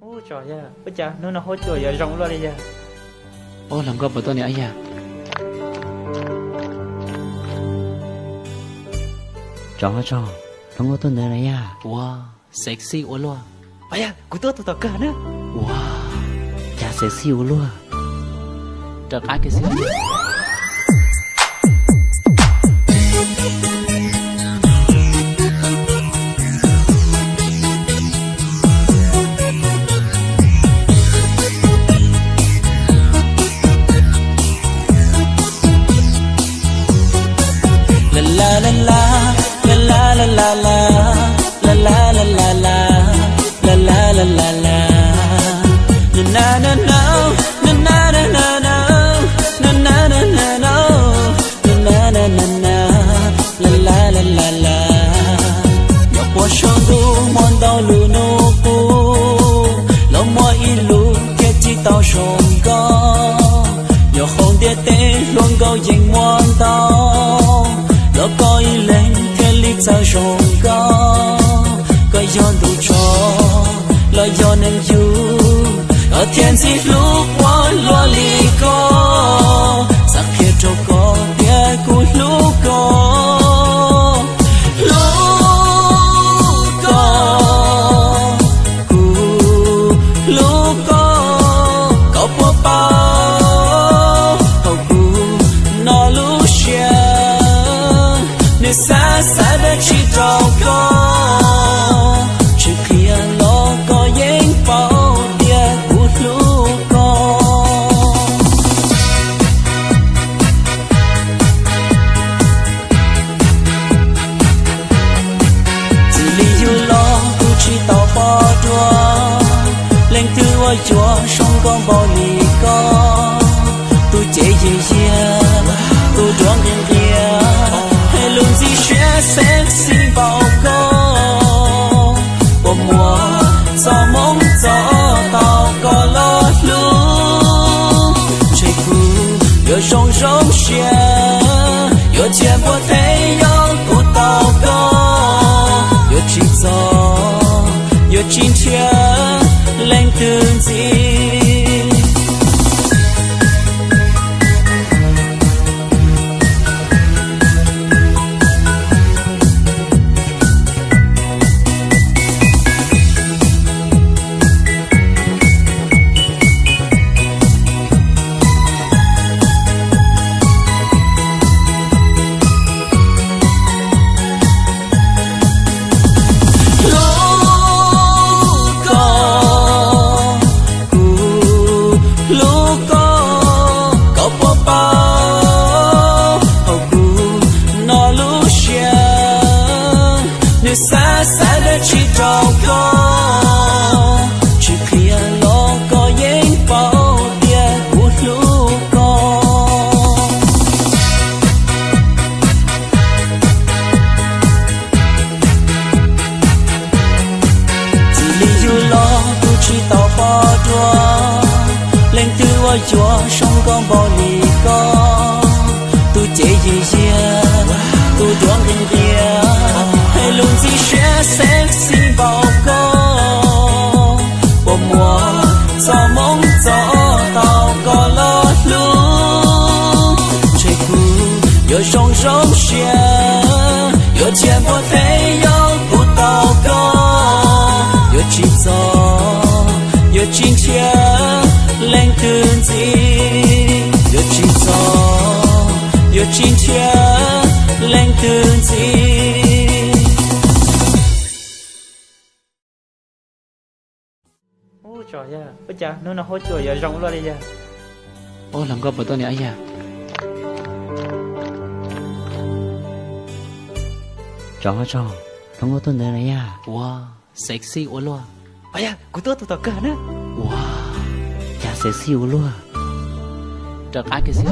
Ôi trời ơi, bây giờ nó hốt trời giờ rộng luôn đi giờ. Ô làm gấp vào tôi này ấy à. Cho nó ngó tôi này à. Wow, sexy quá luôn. Bây giờ, của tôi tụi cả nữa. Wow, Chả sẽ siêu luôn. trở cái gì. La la la la la la la la la la la la la la la la la la na na na na na na na na na na na na na na na na la la la la la nhọc qua sông du mòn tàu lù nô cu lo mò ilu kia chỉ tàu sông co nhọc không địa tê luôn câu dành mòn tàu lo coi lên theo lý sao sông co coi gió đủ cho lo gió nên du ở thiên sĩ lúc qua lo li co sắc kia trâu co bia cùi lúc co cù lúc co có bố bao hậu cù nó lúc xia nơi xa xa đã chỉ trâu co trước kia lo có yên bao chúa sông con bao lì co tôi chế gì chia tôi đoán những kia hay luôn gì sẽ sexy bao co của mùa gió mong gió tàu có lo luôn trời cũ giờ sông sông xia giờ chia qua thế gió của tàu co giờ chỉ gió giờ chín chia lên tương gì xa xa đã chỉ trâu co chỉ kia lo có yên bao địa của lúc co chỉ lý do lo tôi chỉ tao bỏ đua lên từ ở chúa sông con bao lì co tôi chế gì chia tôi đoán những kia hay luôn gì sẽ sexy bao co của mùa gió mong gió tàu có lo luôn trời cũ giờ sông sông xia giờ chia qua thế gió của tàu co giờ chỉ gió giờ chín chia lên tương gì giờ chỉ gió giờ chín chia lên tương gì. Ôi trời ơi, bây giờ nó hốt trời giờ rộng luôn đi giờ. Ô làm gấp vào tôi này ấy à. Cho nó ngó tôi này à. Wow, sexy quá luôn. Bây giờ, của tôi tụi cả nữa. Wow, Chả sẽ siêu luôn. trở cái gì.